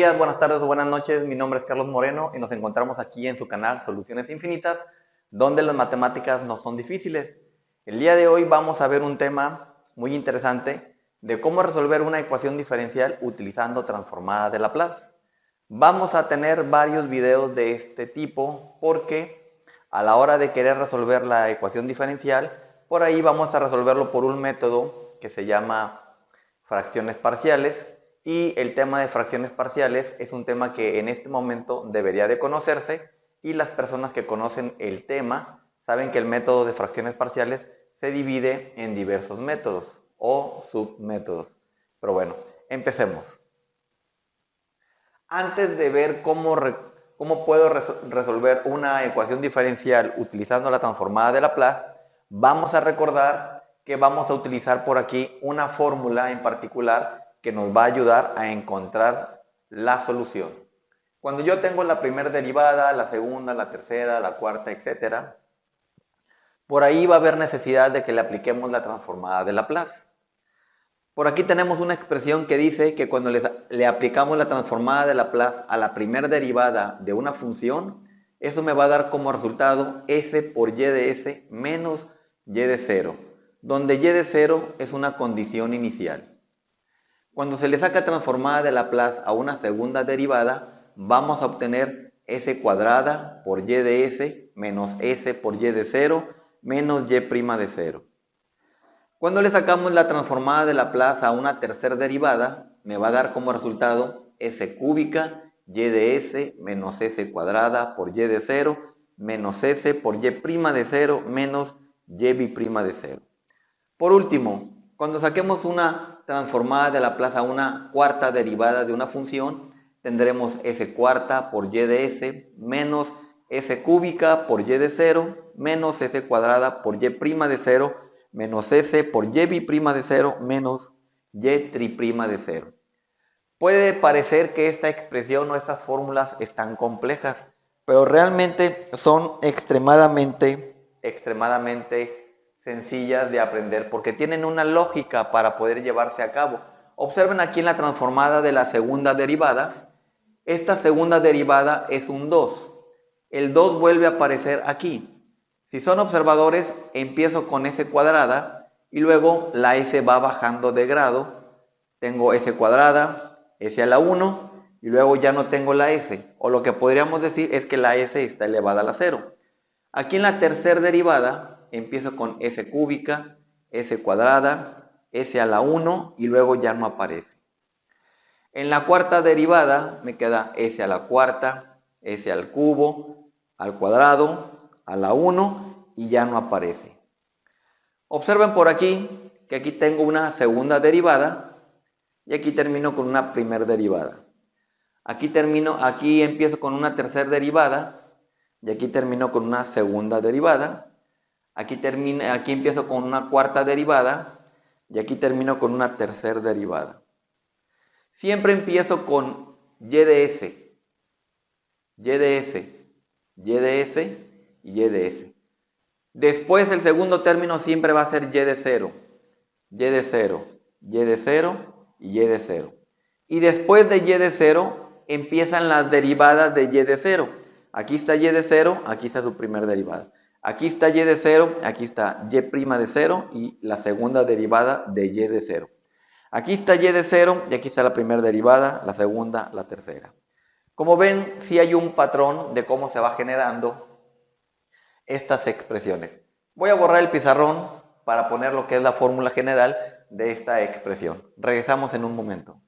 días, buenas tardes o buenas noches. Mi nombre es Carlos Moreno y nos encontramos aquí en su canal Soluciones Infinitas, donde las matemáticas no son difíciles. El día de hoy vamos a ver un tema muy interesante de cómo resolver una ecuación diferencial utilizando transformada de Laplace. Vamos a tener varios videos de este tipo porque a la hora de querer resolver la ecuación diferencial, por ahí vamos a resolverlo por un método que se llama fracciones parciales. Y el tema de fracciones parciales es un tema que en este momento debería de conocerse, y las personas que conocen el tema saben que el método de fracciones parciales se divide en diversos métodos o submétodos. Pero bueno, empecemos. Antes de ver cómo puedo resolver una ecuación diferencial utilizando la transformada de Laplace, vamos a recordar que vamos a utilizar por aquí una fórmula en particular que nos va a ayudar a encontrar la solución. Cuando yo tengo la primera derivada, la segunda, la tercera, la cuarta, etc., por ahí va a haber necesidad de que le apliquemos la transformada de Laplace. Por aquí tenemos una expresión que dice que cuando le aplicamos la transformada de Laplace a la primera derivada de una función, eso me va a dar como resultado s por y de s menos y de 0, donde y de 0 es una condición inicial. Cuando se le saca transformada de Laplace a una segunda derivada, vamos a obtener s cuadrada por y de s menos s por y de 0 menos y' de 0. Cuando le sacamos la transformada de Laplace a una tercera derivada, me va a dar como resultado s cúbica y de s menos s cuadrada por y de 0 menos s por y' de 0 menos y' de 0. Por último, cuando saquemos una transformada de Laplace a una cuarta derivada de una función, tendremos s cuarta por y de s menos s cúbica por y de 0 menos s cuadrada por y' de 0 menos s por y' de 0 menos y' de 0. Puede parecer que esta expresión o estas fórmulas están complejas, pero realmente son extremadamente sencillas de aprender porque tienen una lógica para poder llevarse a cabo. Observen aquí en la transformada de la segunda derivada. Esta segunda derivada es un 2. El 2 vuelve a aparecer aquí. Si son observadores, empiezo con s cuadrada y luego la s va bajando de grado. Tengo s cuadrada, s a la 1 y luego ya no tengo la s. O lo que podríamos decir es que la s está elevada a la 0. Aquí en la tercera derivada empiezo con s cúbica, s cuadrada, s a la 1 y luego ya no aparece. En la cuarta derivada me queda s a la cuarta, s al cubo, al cuadrado, a la 1 y ya no aparece. Observen por aquí que aquí tengo una segunda derivada y aquí termino con una primera derivada. Aquí empiezo con una tercera derivada y aquí termino con una segunda derivada. Aquí empiezo con una cuarta derivada y aquí termino con una tercera derivada. Siempre empiezo con y de s, y de s, y de s y y de s. Después el segundo término siempre va a ser y de 0, y de 0, y de 0 y y de 0. Y después de y de 0 empiezan las derivadas de y de 0. Aquí está y de 0, aquí está su primera derivada. Aquí está y de 0, aquí está y' de 0 y la segunda derivada de y de 0. Aquí está y de 0 y aquí está la primera derivada, la segunda, la tercera. Como ven, sí hay un patrón de cómo se va generando estas expresiones. Voy a borrar el pizarrón para poner lo que es la fórmula general de esta expresión. Regresamos en un momento.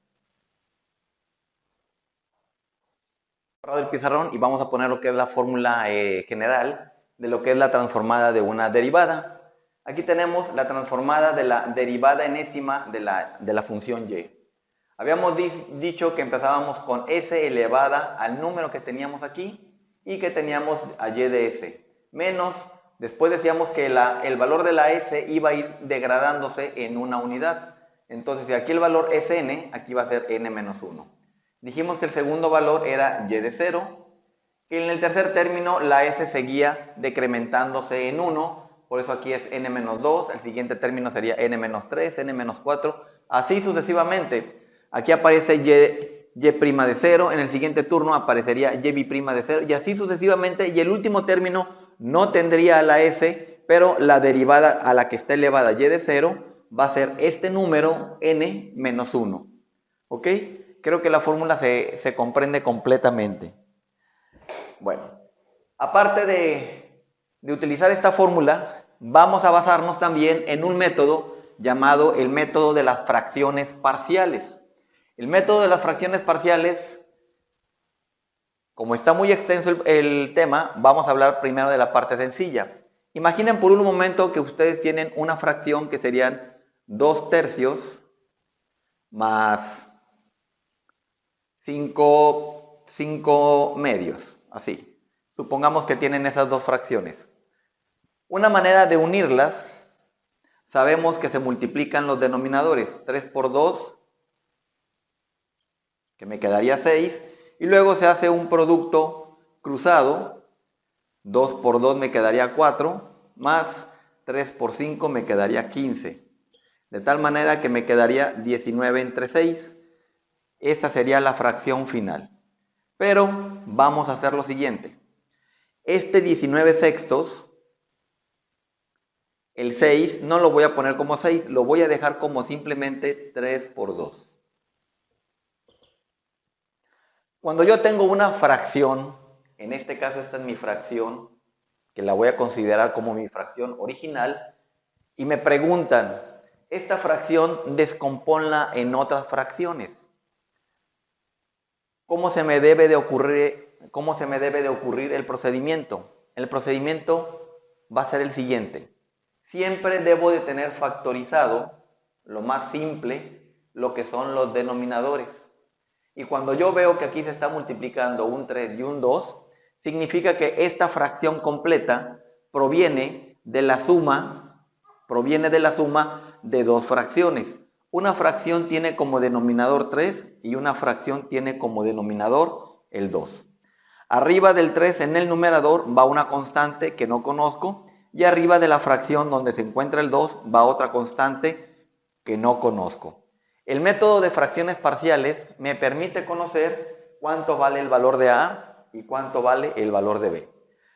Borrado el pizarrón y vamos a poner lo que es la fórmula general de lo que es la transformada de una derivada. Aquí tenemos la transformada de la derivada enésima de la función y. Habíamos dicho que empezábamos con s elevada al número que teníamos aquí y que teníamos a y de s, menos, después decíamos que el valor de la s iba a ir degradándose en una unidad. Entonces, si aquí el valor es n, aquí va a ser n menos 1. Dijimos que el segundo valor era y de 0, que en el tercer término la s seguía decrementándose en 1, por eso aquí es n menos 2, el siguiente término sería n menos 3, n menos 4, así sucesivamente. Aquí aparece y' de 0, en el siguiente turno aparecería y' de 0, y así sucesivamente, y el último término no tendría la s, pero la derivada a la que está elevada y de 0 va a ser este número n menos 1. ¿Ok? Creo que la fórmula se comprende completamente. Bueno, aparte de utilizar esta fórmula, vamos a basarnos también en un método llamado el método de las fracciones parciales. El método de las fracciones parciales, como está muy extenso el tema, vamos a hablar primero de la parte sencilla. Imaginen por un momento que ustedes tienen una fracción que serían 2/3 más 5 medios, así. Supongamos que tienen esas dos fracciones. Una manera de unirlas, sabemos que se multiplican los denominadores. 3 por 2, que me quedaría 6, y luego se hace un producto cruzado. 2 por 2 me quedaría 4, más 3 por 5 me quedaría 15. De tal manera que me quedaría 19 entre 6. Esta sería la fracción final. Pero vamos a hacer lo siguiente. Este 19 sextos, el 6 no lo voy a poner como 6, lo voy a dejar como simplemente 3 por 2. Cuando yo tengo una fracción, en este caso esta es mi fracción, que la voy a considerar como mi fracción original, y me preguntan, esta fracción descomponla en otras fracciones. ¿Cómo se me debe de ocurrir el procedimiento? El procedimiento va a ser el siguiente. Siempre debo de tener factorizado, lo más simple, lo que son los denominadores. Y cuando yo veo que aquí se está multiplicando un 3 y un 2, significa que esta fracción completa proviene de la suma de dos fracciones. Una fracción tiene como denominador 3 y una fracción tiene como denominador el 2. Arriba del 3 en el numerador va una constante que no conozco, y arriba de la fracción donde se encuentra el 2 va otra constante que no conozco. El método de fracciones parciales me permite conocer cuánto vale el valor de A y cuánto vale el valor de B.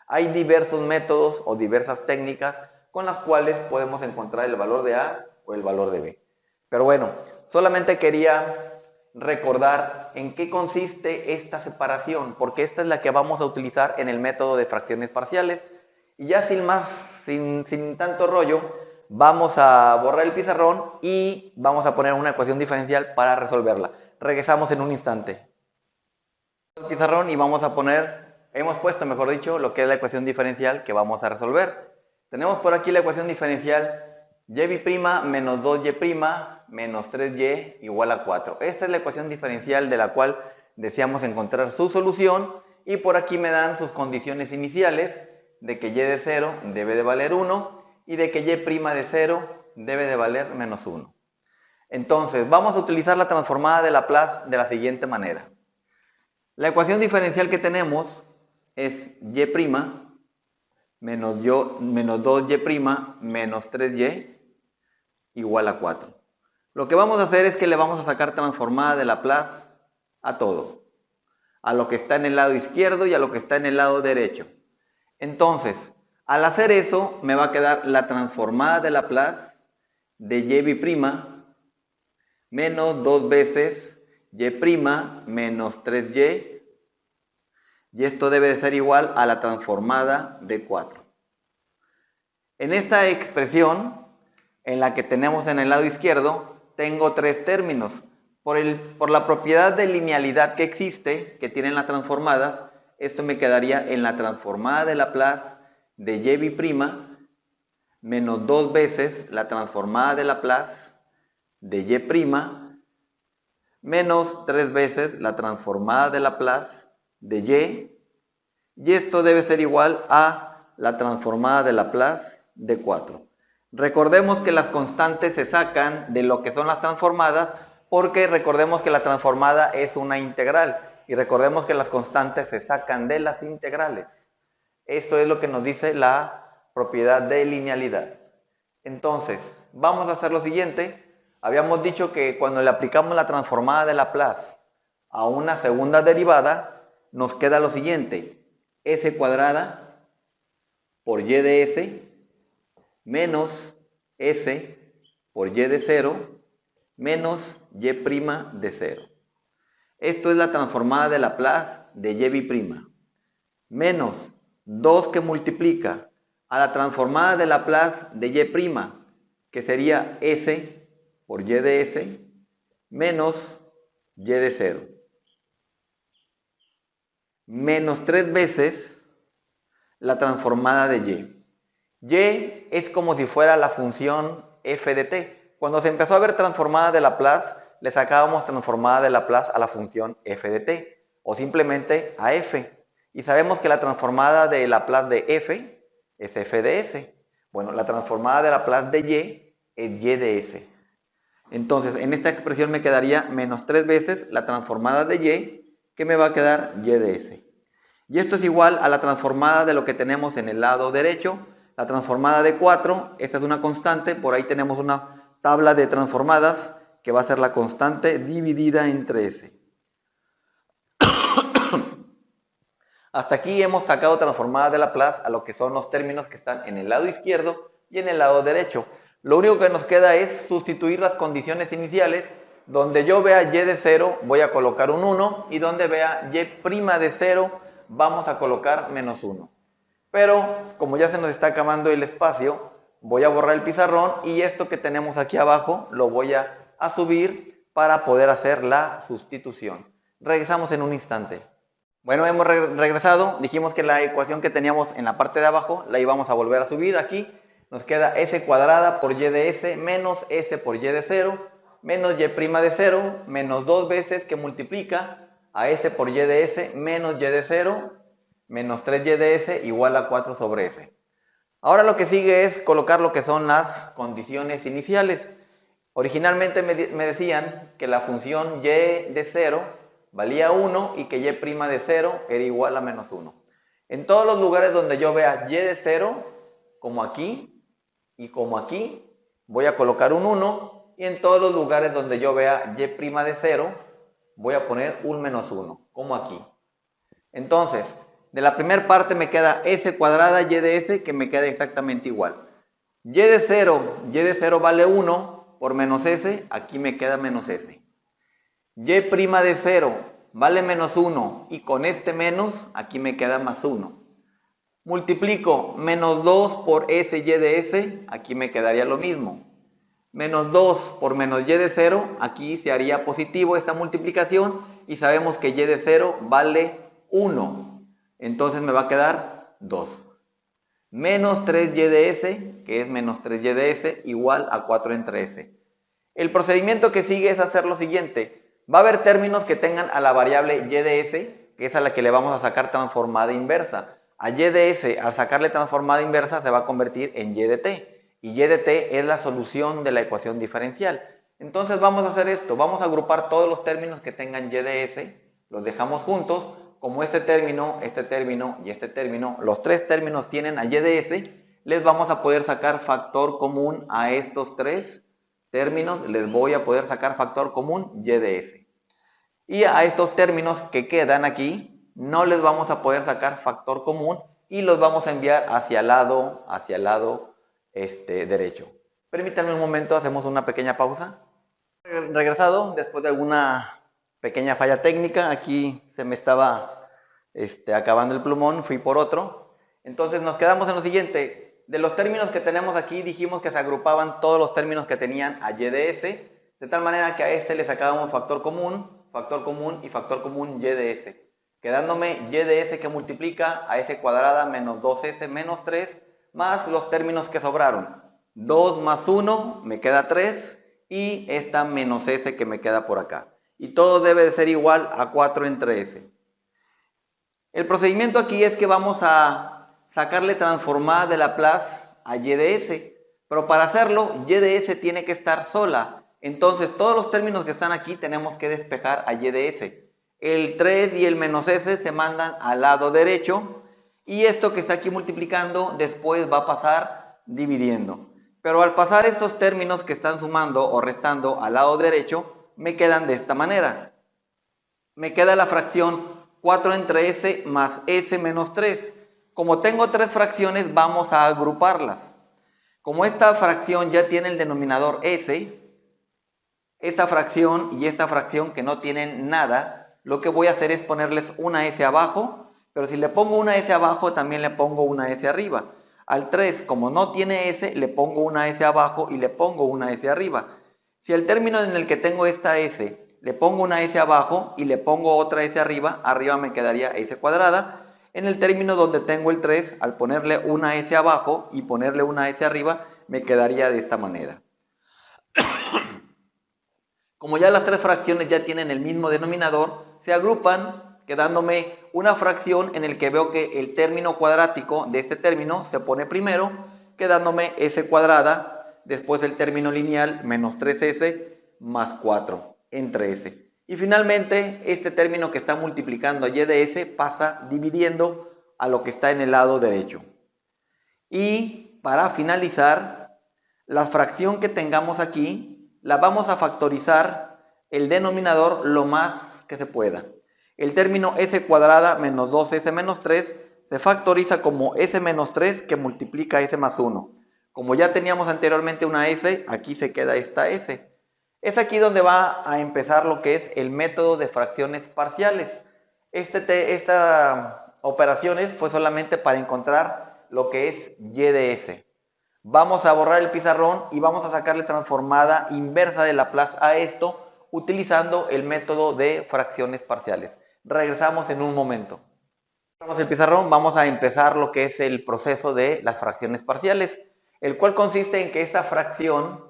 Hay diversos métodos o diversas técnicas con las cuales podemos encontrar el valor de A o el valor de B. Pero bueno, solamente quería recordar en qué consiste esta separación, porque esta es la que vamos a utilizar en el método de fracciones parciales. Y ya sin tanto rollo, vamos a borrar el pizarrón y vamos a poner una ecuación diferencial para resolverla. Regresamos en un instante. El pizarrón y hemos puesto, mejor dicho, lo que es la ecuación diferencial que vamos a resolver. Tenemos por aquí la ecuación diferencial y' menos 2y' menos 3y igual a 4. Esta es la ecuación diferencial de la cual deseamos encontrar su solución, y por aquí me dan sus condiciones iniciales de que y de 0 debe de valer 1 y de que y' de 0 debe de valer menos 1. Entonces, vamos a utilizar la transformada de Laplace de la siguiente manera. La ecuación diferencial que tenemos es y' menos 2y' menos 3y igual a 4. Lo que vamos a hacer es que le vamos a sacar transformada de Laplace a todo, a lo que está en el lado izquierdo y a lo que está en el lado derecho. Entonces, al hacer eso, me va a quedar la transformada de Laplace de y' menos 2 veces y' menos 3y, y esto debe de ser igual a la transformada de 4. En esta expresión, en la que tenemos en el lado izquierdo, tengo tres términos. Por la propiedad de linealidad que existe, que tienen las transformadas, esto me quedaría en la transformada de Laplace de y' menos 2 veces la transformada de Laplace de y' menos 3 veces la transformada de Laplace de y esto debe ser igual a la transformada de Laplace de 4. Recordemos que las constantes se sacan de lo que son las transformadas, porque recordemos que la transformada es una integral, y recordemos que las constantes se sacan de las integrales. Esto es lo que nos dice la propiedad de linealidad. Entonces, vamos a hacer lo siguiente. Habíamos dicho que cuando le aplicamos la transformada de Laplace a una segunda derivada, nos queda lo siguiente: s cuadrada por y de s menos s por y de 0 menos y' de 0. Esto es la transformada de Laplace de y', menos 2 que multiplica a la transformada de Laplace de y', que sería s por y de s menos y de 0, menos 3 veces la transformada de y. Y es como si fuera la función f de t. Cuando se empezó a ver transformada de Laplace, le sacábamos transformada de Laplace a la función f de t, o simplemente a f. Y sabemos que la transformada de Laplace de f es f de s. Bueno, la transformada de Laplace de y es y de s. Entonces, en esta expresión me quedaría menos 3 veces la transformada de y, que me va a quedar y de s. Y esto es igual a la transformada de lo que tenemos en el lado derecho. La transformada de 4, esta es una constante, por ahí tenemos una tabla de transformadas que va a ser la constante dividida entre s. Hasta aquí hemos sacado transformada de Laplace a lo que son los términos que están en el lado izquierdo y en el lado derecho. Lo único que nos queda es sustituir las condiciones iniciales. Donde yo vea y de 0 voy a colocar un 1 y donde vea y' de 0 vamos a colocar menos 1. Pero como ya se nos está acabando el espacio, voy a borrar el pizarrón y esto que tenemos aquí abajo lo voy a subir para poder hacer la sustitución. Regresamos en un instante. Bueno, hemos regresado. Dijimos que la ecuación que teníamos en la parte de abajo la íbamos a volver a subir aquí. Nos queda s cuadrada por y de s menos s por y de 0 menos y' de 0 menos 2 veces que multiplica a s por y de s menos y de 0 menos 3y de s igual a 4 sobre s. Ahora lo que sigue es colocar lo que son las condiciones iniciales. Originalmente me decían que la función y de 0 valía 1 y que y' de 0 era igual a menos 1. En todos los lugares donde yo vea y de 0, como aquí y como aquí, voy a colocar un 1. Y en todos los lugares donde yo vea y' de 0, voy a poner un menos 1, como aquí. Entonces, de la primera parte me queda s cuadrada y de s, que me queda exactamente igual. Y de 0 vale 1 por menos s, aquí me queda menos s. Y' de 0 vale menos 1 y con este menos, aquí me queda más 1. Multiplico menos 2 por s y de s, aquí me quedaría lo mismo. Menos 2 por menos y de 0, aquí se haría positivo esta multiplicación y sabemos que y de 0 vale 1. Entonces me va a quedar 2. Menos 3y de s, que es menos 3y de s, igual a 4 entre s. El procedimiento que sigue es hacer lo siguiente. Va a haber términos que tengan a la variable y de s, que es a la que le vamos a sacar transformada inversa. A y de s, al sacarle transformada inversa, se va a convertir en y de t. Y y de t es la solución de la ecuación diferencial. Entonces vamos a hacer esto. Vamos a agrupar todos los términos que tengan y de s. Los dejamos juntos. Como este término y este término, los tres términos tienen a y de s, les vamos a poder sacar factor común a estos tres términos. Les voy a poder sacar factor común y de s. Y a estos términos que quedan aquí, no les vamos a poder sacar factor común y los vamos a enviar hacia el lado derecho. Permítanme un momento, hacemos una pequeña pausa. Regresado, después de alguna pequeña falla técnica, aquí se me estaba acabando el plumón, fui por otro. Entonces nos quedamos en lo siguiente. De los términos que tenemos aquí, dijimos que se agrupaban todos los términos que tenían a y de s, de tal manera que a este le sacábamos factor común y factor común y de s, quedándome y de s que multiplica a s cuadrada menos 2s menos 3, más los términos que sobraron. 2 más 1 me queda 3 y esta menos s que me queda por acá. Y todo debe de ser igual a 4 entre s. El procedimiento aquí es que vamos a sacarle transformada de Laplace a y de s, pero para hacerlo y de s tiene que estar sola. Entonces todos los términos que están aquí tenemos que despejar a y de s. El 3 y el menos s se mandan al lado derecho y esto que está aquí multiplicando después va a pasar dividiendo. Pero al pasar estos términos que están sumando o restando al lado derecho, me quedan de esta manera. me queda la fracción 4 entre s más s menos 3. Como tengo tres fracciones, vamos a agruparlas. Como esta fracción ya tiene el denominador s, esta fracción y esta fracción que no tienen nada, lo que voy a hacer es ponerles una s abajo, pero si le pongo una s abajo, también le pongo una s arriba. Al 3, como no tiene s, le pongo una s abajo y le pongo una s arriba. Si al término en el que tengo esta s, le pongo una s abajo y le pongo otra s arriba, arriba me quedaría s cuadrada. En el término donde tengo el 3, al ponerle una s abajo y ponerle una s arriba, me quedaría de esta manera. Como ya las tres fracciones ya tienen el mismo denominador, se agrupan, quedándome una fracción en el que veo que el término cuadrático de este término se pone primero, quedándome s cuadrada, después el término lineal menos 3s más 4 entre s. Y finalmente este término que está multiplicando a y de s pasa dividiendo a lo que está en el lado derecho. Y para finalizar, la fracción que tengamos aquí la vamos a factorizar el denominador lo más que se pueda. El término s cuadrada menos 2s menos 3 se factoriza como s menos 3 que multiplica s más 1. Como ya teníamos anteriormente una s, aquí se queda esta s. Es aquí donde va a empezar lo que es el método de fracciones parciales. Esta operaciones fue solamente para encontrar lo que es y de s. Vamos a borrar el pizarrón y vamos a sacarle transformada inversa de Laplace a esto utilizando el método de fracciones parciales. Regresamos en un momento. Borramos el pizarrón, vamos a empezar lo que es el proceso de las fracciones parciales, el cual consiste en que esta fracción,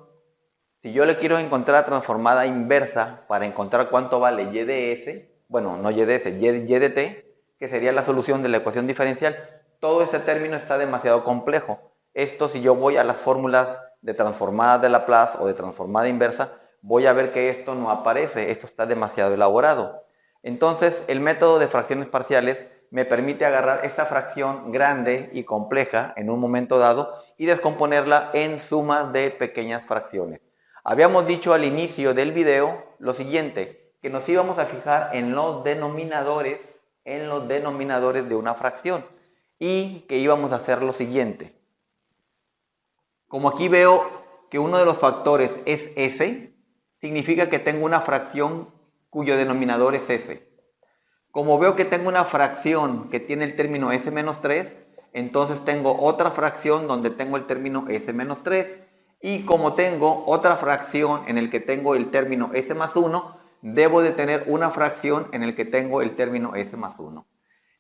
si yo le quiero encontrar transformada inversa para encontrar cuánto vale y de s, bueno, no y de s, y de t, que sería la solución de la ecuación diferencial, todo ese término está demasiado complejo. Esto, si yo voy a las fórmulas de transformada de Laplace o de transformada inversa, voy a ver que esto no aparece, esto está demasiado elaborado. Entonces, el método de fracciones parciales me permite agarrar esta fracción grande y compleja en un momento dado y descomponerla en sumas de pequeñas fracciones. Habíamos dicho al inicio del video lo siguiente, que nos íbamos a fijar en los denominadores de una fracción y que íbamos a hacer lo siguiente. Como aquí veo que uno de los factores es s, significa que tengo una fracción cuyo denominador es s. Como veo que tengo una fracción que tiene el término s menos 3, entonces tengo otra fracción donde tengo el término s menos 3. Y como tengo otra fracción en el que tengo el término s más 1, debo de tener una fracción en el que tengo el término s más 1.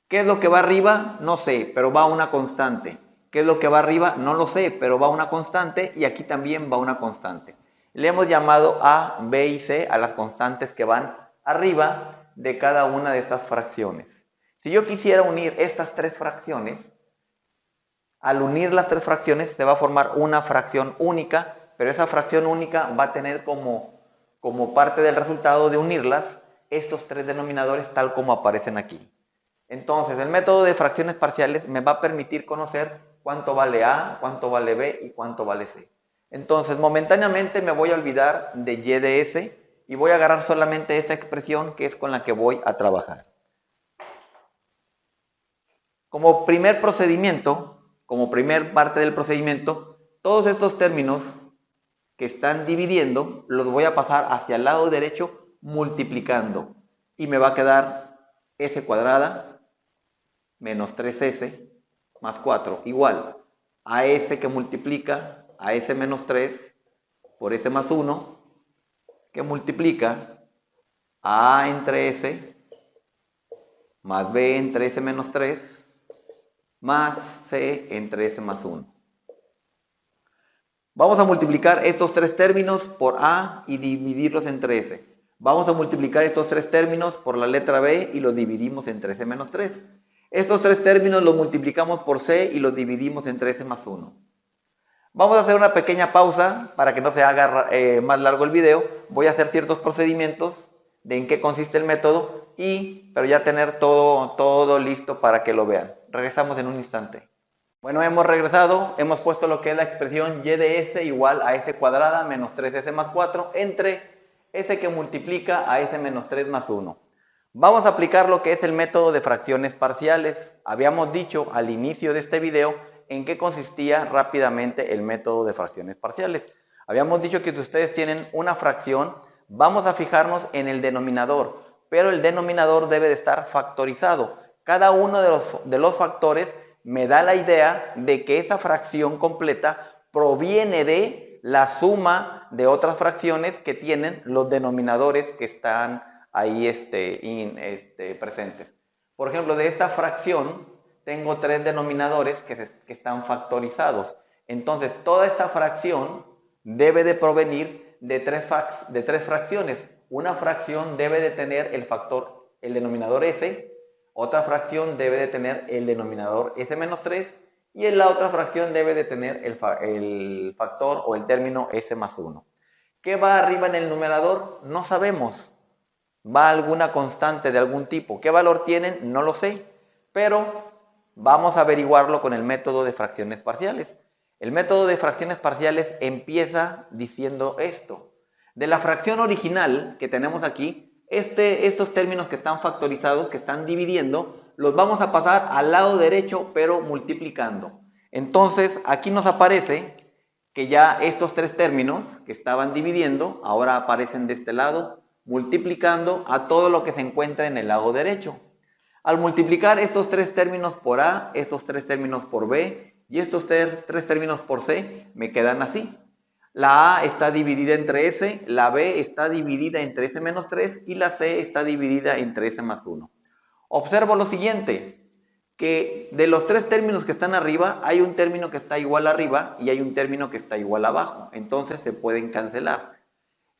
¿Qué es lo que va arriba? No sé, pero va una constante. ¿Qué es lo que va arriba? No lo sé, pero va una constante y aquí también va una constante. Le hemos llamado A, B y C a las constantes que van arriba de cada una de estas fracciones. Si yo quisiera unir estas tres fracciones, al unir las tres fracciones se va a formar una fracción única, pero esa fracción única va a tener como parte del resultado de unirlas estos tres denominadores tal como aparecen aquí. Entonces, el método de fracciones parciales me va a permitir conocer cuánto vale A, cuánto vale B y cuánto vale C. Entonces, momentáneamente me voy a olvidar de y de s y voy a agarrar solamente esta expresión que es con la que voy a trabajar. Como primer procedimiento, como primer parte del procedimiento, todos estos términos que están dividiendo los voy a pasar hacia el lado derecho multiplicando y me va a quedar s cuadrada menos 3s más 4 igual a s que multiplica a s menos 3 por s más 1 que multiplica a entre s más b entre s menos 3 más c entre s más 1. Vamos a multiplicar estos tres términos por a y dividirlos entre s. Vamos a multiplicar estos tres términos por la letra b y los dividimos entre s menos 3. Estos tres términos los multiplicamos por c y los dividimos entre s más 1. Vamos a hacer una pequeña pausa para que no se haga más largo el video. Voy a hacer ciertos procedimientos de en qué consiste el método pero ya tener todo listo para que lo vean. Regresamos en un instante. Bueno, hemos regresado, hemos puesto lo que es la expresión y de s igual a s cuadrada menos 3s más 4 entre s que multiplica a s menos 3 más 1. Vamos a aplicar lo que es el método de fracciones parciales. Habíamos dicho al inicio de este video en qué consistía rápidamente el método de fracciones parciales. Habíamos dicho que si ustedes tienen una fracción, vamos a fijarnos en el denominador, pero el denominador debe de estar factorizado. Cada uno de los factores me da la idea de que esa fracción completa proviene de la suma de otras fracciones que tienen los denominadores que están ahí presentes. Por ejemplo, de esta fracción tengo tres denominadores que están factorizados. Entonces, toda esta fracción debe de provenir de tres fracciones. Una fracción debe de tener el denominador s, otra fracción debe de tener el denominador s-3 y en la otra fracción debe de tener el factor o el término s+1. ¿Qué va arriba en el numerador? No sabemos. Va alguna constante de algún tipo. ¿Qué valor tienen? No lo sé, pero vamos a averiguarlo con el método de fracciones parciales. El método de fracciones parciales empieza diciendo esto. De la fracción original que tenemos aquí, estos términos que están factorizados, que están dividiendo, los vamos a pasar al lado derecho, pero multiplicando. Entonces, aquí nos aparece que ya estos tres términos que estaban dividiendo, ahora aparecen de este lado, multiplicando a todo lo que se encuentra en el lado derecho. Al multiplicar estos tres términos por A, estos tres términos por B y estos tres términos por C, me quedan así. La A está dividida entre S, la B está dividida entre S-3 y la C está dividida entre S+1. Observo lo siguiente, que de los tres términos que están arriba, hay un término que está igual arriba y hay un término que está igual abajo. Entonces se pueden cancelar.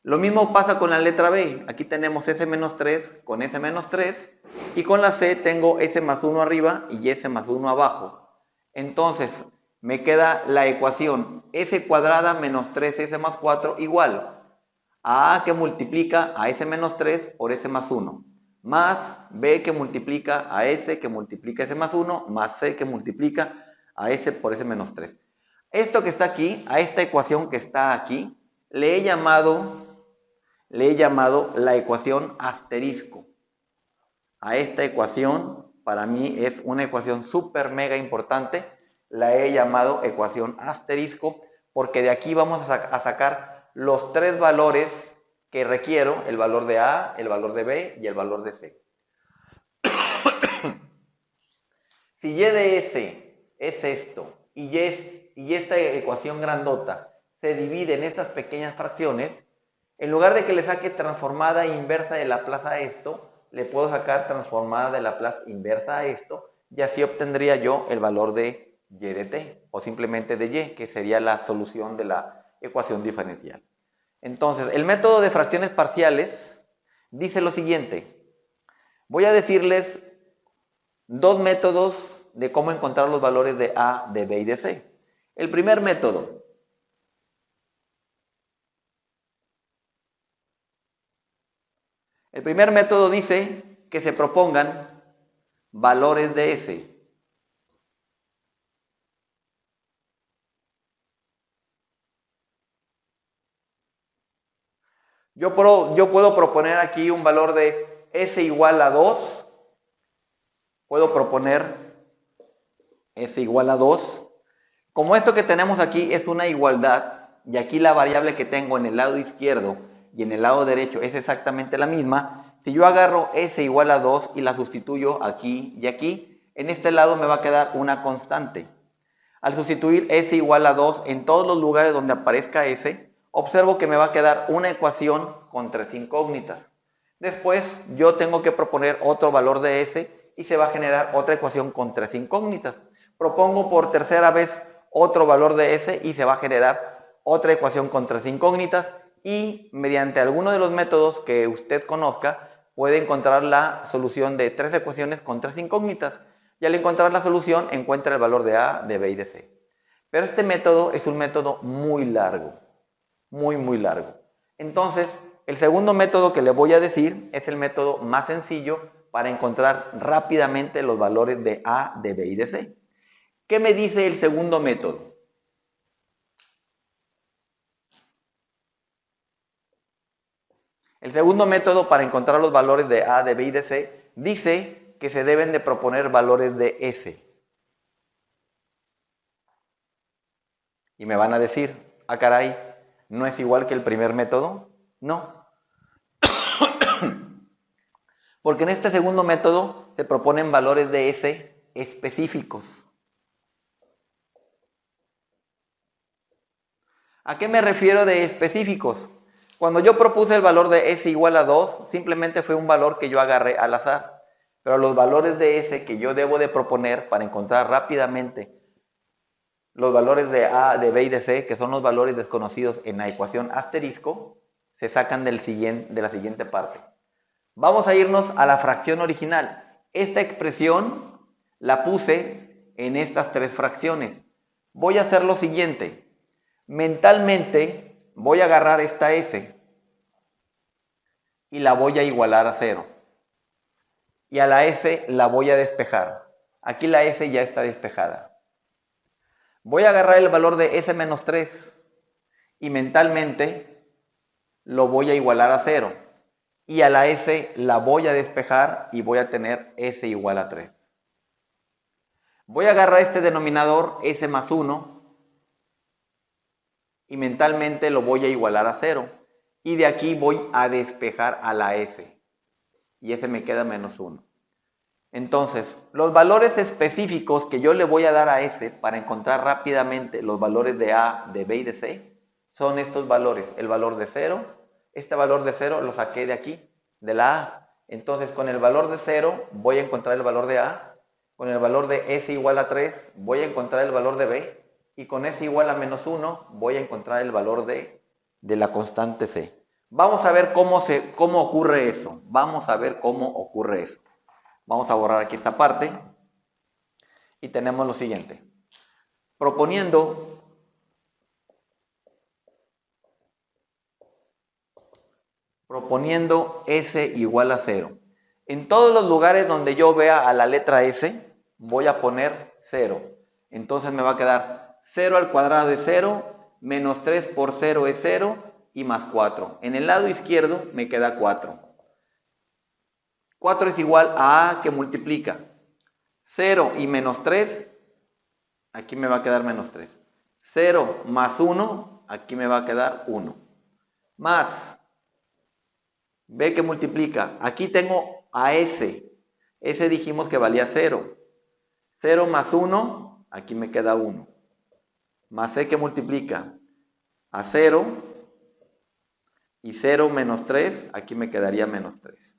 Lo mismo pasa con la letra B. Aquí tenemos S-3 con S-3 y con la C tengo S+1 arriba y S+1 abajo. Entonces me queda la ecuación S cuadrada menos 3S+4 igual a A que multiplica a S-3 por S+1 más B que multiplica a S que multiplica S+1 más C que multiplica a S por S-3. Esto que está aquí, a esta ecuación que está aquí, le he llamado la ecuación asterisco. A esta ecuación, para mí es una ecuación súper mega importante, la he llamado ecuación asterisco porque de aquí vamos a sacar los tres valores que requiero, el valor de A, el valor de B y el valor de C. Si y de S es esto y esta ecuación grandota se divide en estas pequeñas fracciones, en lugar de que le saque transformada e inversa de Laplace a esto, le puedo sacar transformada de Laplace inversa a esto y así obtendría yo el valor de y de t o simplemente de y, que sería la solución de la ecuación diferencial. Entonces, el método de fracciones parciales dice lo siguiente. Voy a decirles dos métodos de cómo encontrar los valores de A, de B y de C. El primer método. El primer método dice que se propongan valores de S. Yo puedo proponer aquí un valor de S igual a 2. Puedo proponer S igual a 2. Como esto que tenemos aquí es una igualdad, y aquí la variable que tengo en el lado izquierdo y en el lado derecho es exactamente la misma, si yo agarro S igual a 2 y la sustituyo aquí y aquí, en este lado me va a quedar una constante. Al sustituir S igual a 2 en todos los lugares donde aparezca S, observo que me va a quedar una ecuación con tres incógnitas. Después yo tengo que proponer otro valor de S y se va a generar otra ecuación con tres incógnitas. Propongo por tercera vez otro valor de S y se va a generar otra ecuación con tres incógnitas y mediante alguno de los métodos que usted conozca puede encontrar la solución de tres ecuaciones con tres incógnitas y al encontrar la solución encuentra el valor de A, de B y de C. Pero este método es un método muy largo, muy largo. Entonces, el segundo método que le voy a decir es el método más sencillo para encontrar rápidamente los valores de A, de B y de C. ¿Qué me dice el segundo método? El segundo método para encontrar los valores de A, de B y de C dice que se deben de proponer valores de S. Y me van a decir, ah caray, ¿no es igual que el primer método? No. Porque en este segundo método se proponen valores de S específicos. ¿A qué me refiero de específicos? Cuando yo propuse el valor de S igual a 2, simplemente fue un valor que yo agarré al azar. Pero los valores de S que yo debo de proponer para encontrar rápidamente los valores de A, de B y de C, que son los valores desconocidos en la ecuación asterisco, se sacan de la siguiente parte. Vamos a irnos a la fracción original. Esta expresión la puse en estas tres fracciones. Voy a hacer lo siguiente. Mentalmente voy a agarrar esta S y la voy a igualar a 0. Y a la S la voy a despejar. Aquí la S ya está despejada. Voy a agarrar el valor de S menos 3 y mentalmente lo voy a igualar a 0. Y a la S la voy a despejar y voy a tener S igual a 3. Voy a agarrar este denominador S más 1 y mentalmente lo voy a igualar a 0. Y de aquí voy a despejar a la S. Y S me queda menos 1. Entonces, los valores específicos que yo le voy a dar a S para encontrar rápidamente los valores de A, de B y de C son estos valores. El valor de 0, este valor de 0 lo saqué de aquí, de la A. Entonces, con el valor de 0 voy a encontrar el valor de A. Con el valor de S igual a 3 voy a encontrar el valor de B. Y con S igual a menos 1 voy a encontrar el valor de la constante C. Vamos a ver cómo ocurre eso. Vamos a ver cómo ocurre eso. Vamos a borrar aquí esta parte y tenemos lo siguiente. Proponiendo S igual a 0. En todos los lugares donde yo vea a la letra S, voy a poner 0. Entonces me va a quedar 0 al cuadrado es 0, menos 3 por 0 es 0 y más 4. En el lado izquierdo me queda 4. 4 es igual a A que multiplica 0 y menos 3, aquí me va a quedar menos 3. 0 más 1, aquí me va a quedar 1. Más B que multiplica, aquí tengo a S. S dijimos que valía 0. 0 más 1, aquí me queda 1. Más C que multiplica a 0. Y 0 menos 3, aquí me quedaría menos 3.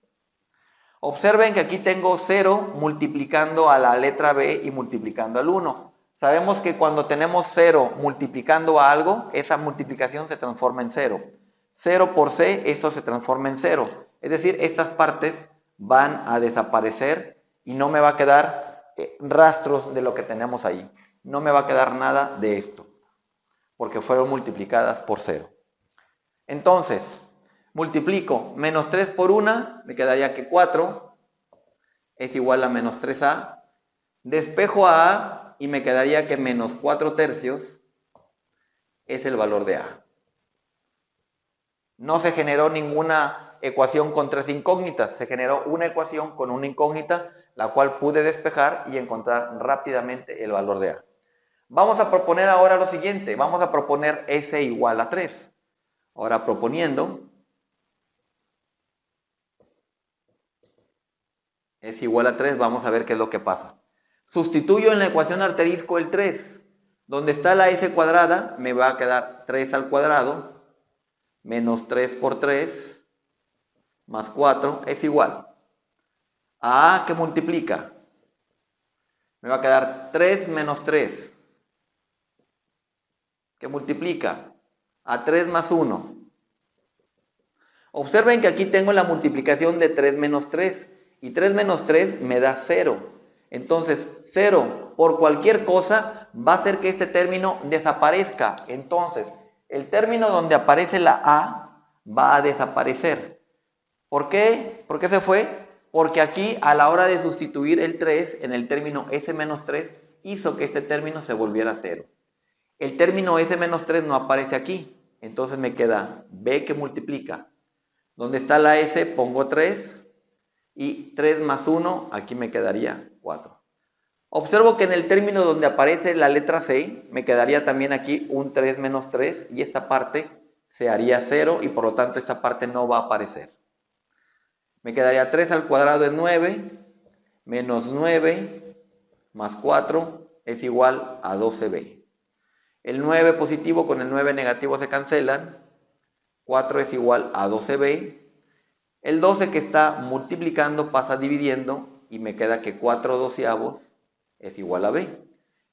Observen que aquí tengo 0 multiplicando a la letra B y multiplicando al 1. Sabemos que cuando tenemos 0 multiplicando a algo, esa multiplicación se transforma en 0. 0 por C, eso se transforma en 0. Es decir, estas partes van a desaparecer y no me va a quedar rastros de lo que tenemos ahí. No me va a quedar nada de esto, porque fueron multiplicadas por 0. Entonces, multiplico menos 3 por 1, me quedaría que 4 es igual a menos 3A. Despejo a A y me quedaría que menos 4 tercios es el valor de A. No se generó ninguna ecuación con tres incógnitas, se generó una ecuación con una incógnita, la cual pude despejar y encontrar rápidamente el valor de A. Vamos a proponer ahora lo siguiente, vamos a proponer S igual a 3. Ahora proponiendo S igual a 3, vamos a ver qué es lo que pasa. Sustituyo en la ecuación asterisco el 3. Donde está la S cuadrada, me va a quedar 3 al cuadrado, menos 3 por 3, más 4, es igual a A que multiplica. Me va a quedar 3 menos 3, que multiplica a 3 más 1. Observen que aquí tengo la multiplicación de 3 menos 3. Y 3 menos 3 me da 0. Entonces, 0 por cualquier cosa va a hacer que este término desaparezca. Entonces, el término donde aparece la A va a desaparecer. ¿Por qué? ¿Por qué se fue? Porque aquí, a la hora de sustituir el 3 en el término S menos 3, hizo que este término se volviera 0. El término S menos 3 no aparece aquí. Entonces me queda B que multiplica Donde está la S pongo 3 y 3 más 1, aquí me quedaría 4. Observo que en el término donde aparece la letra C, me quedaría también aquí un 3 menos 3 y esta parte se haría 0 y por lo tanto esta parte no va a aparecer. Me quedaría 3 al cuadrado es 9, menos 9 más 4 es igual a 12b. El 9 positivo con el 9 negativo se cancelan, 4 es igual a 12b. El 12 que está multiplicando pasa dividiendo y me queda que 4 doceavos es igual a b.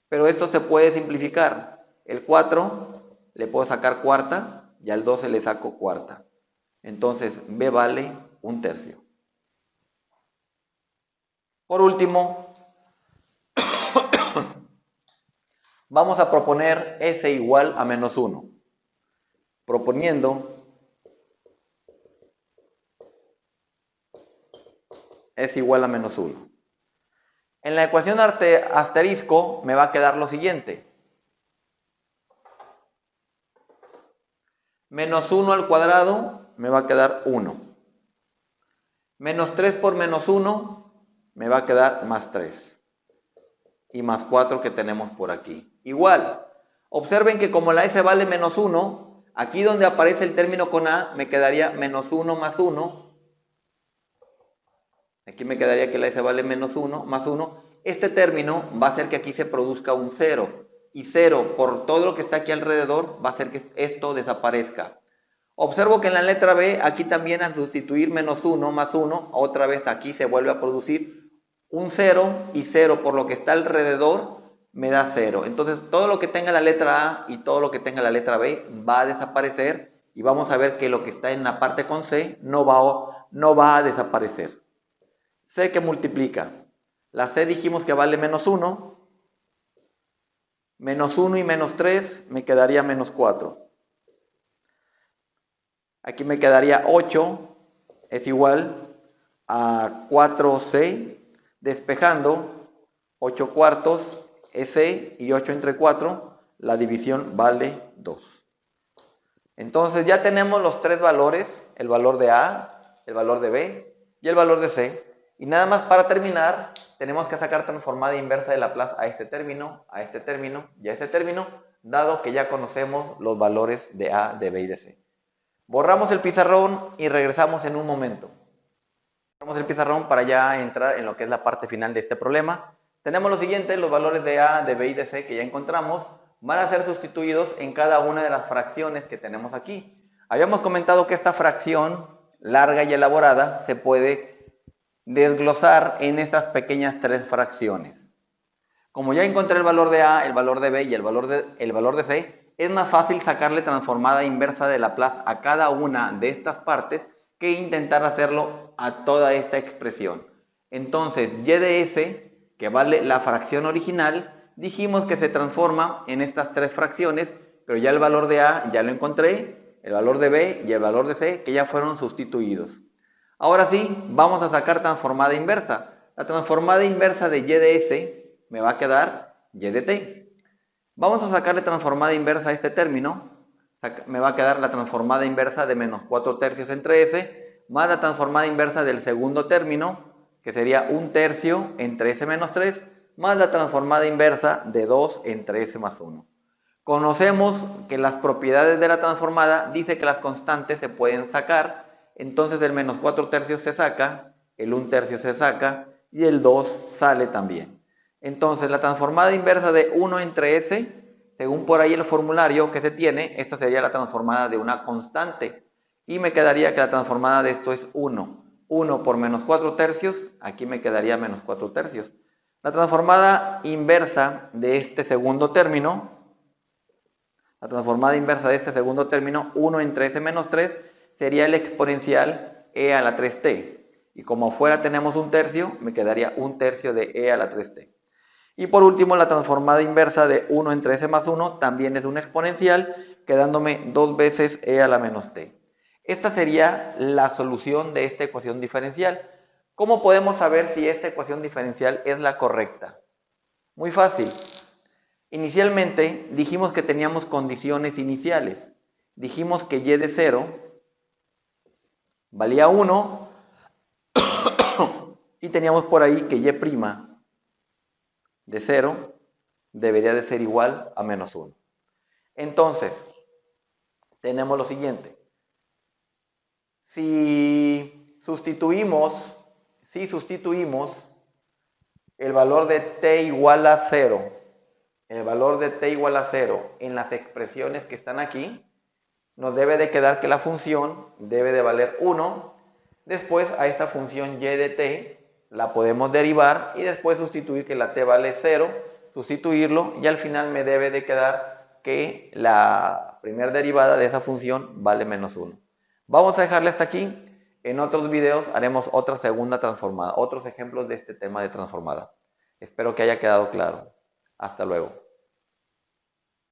Pero esto se puede simplificar. El 4 le puedo sacar cuarta y al 12 le saco cuarta. Entonces b vale un tercio. Por último, vamos a proponer s igual a menos 1. Proponiendo s igual a menos 1. En la ecuación asterisco me va a quedar lo siguiente. Menos 1 al cuadrado me va a quedar 1. Menos 3 por menos 1 me va a quedar más 3. Y más 4 que tenemos por aquí. Igual, observen que como la S vale menos 1, aquí donde aparece el término con A me quedaría menos 1 más 1. Aquí me quedaría que la S vale menos 1 más 1. Este término va a hacer que aquí se produzca un 0. Y 0 por todo lo que está aquí alrededor va a hacer que esto desaparezca. Observo que en la letra B, aquí también al sustituir menos 1 más 1, otra vez aquí se vuelve a producir un 0 y 0 por lo que está alrededor me da 0. Entonces todo lo que tenga la letra A y todo lo que tenga la letra B va a desaparecer y vamos a ver que lo que está en la parte con C no va a desaparecer. C que multiplica. La C dijimos que vale menos 1. Menos 1 y menos 3 me quedaría menos 4. Aquí me quedaría 8 es igual a 4C. Despejando, 8 cuartos es C y 8 entre 4, la división vale 2. Entonces ya tenemos los tres valores, el valor de A, el valor de B y el valor de C. Y nada más para terminar, tenemos que sacar transformada inversa de Laplace a este término y a este término, dado que ya conocemos los valores de A, de B y de C. Borramos el pizarrón y regresamos en un momento. Borramos el pizarrón para ya entrar en lo que es la parte final de este problema. Tenemos lo siguiente, los valores de A, de B y de C que ya encontramos van a ser sustituidos en cada una de las fracciones que tenemos aquí. Habíamos comentado que esta fracción larga y elaborada se puede desglosar en estas pequeñas tres fracciones. Como ya encontré el valor de A, el valor de B y el valor de C, es más fácil sacarle transformada inversa de Laplace a cada una de estas partes que intentar hacerlo a toda esta expresión. Entonces, y de f, que vale la fracción original, dijimos que se transforma en estas tres fracciones, pero ya el valor de A ya lo encontré, el valor de B y el valor de C que ya fueron sustituidos. Ahora sí, vamos a sacar transformada inversa. La transformada inversa de y de s me va a quedar y de t. Vamos a sacarle transformada inversa a este término. Me va a quedar la transformada inversa de menos 4 tercios entre s, más la transformada inversa del segundo término, que sería 1 tercio entre s menos 3, más la transformada inversa de 2 entre s más 1. Conocemos que las propiedades de la transformada dice que las constantes se pueden sacar, entonces el menos 4 tercios se saca, el 1 tercio se saca y el 2 sale también. Entonces la transformada inversa de 1 entre s, según por ahí el formulario que se tiene, esto sería la transformada de una constante. Y me quedaría que la transformada de esto es 1. 1 por menos 4 tercios, aquí me quedaría menos 4 tercios. La transformada inversa de este segundo término, 1 entre s menos 3, sería el exponencial e a la 3t. Y como afuera tenemos 1 tercio, me quedaría 1 tercio de e a la 3t. Y por último, la transformada inversa de 1 entre s más 1 también es un exponencial, quedándome 2 veces e a la menos t. Esta sería la solución de esta ecuación diferencial. ¿Cómo podemos saber si esta ecuación diferencial es la correcta? Muy fácil. Inicialmente dijimos que teníamos condiciones iniciales. Dijimos que y de 0 valía 1 y teníamos por ahí que y' de 0 debería de ser igual a menos 1. Entonces, tenemos lo siguiente. Si sustituimos el valor de t igual a 0, en las expresiones que están aquí, nos debe de quedar que la función debe de valer 1. Después a esta función y de t la podemos derivar y después sustituir que la t vale 0, sustituirlo y al final me debe de quedar que la primera derivada de esa función vale menos 1. Vamos a dejarle hasta aquí. En otros videos haremos otra segunda transformada, otros ejemplos de este tema de transformada. Espero que haya quedado claro. Hasta luego.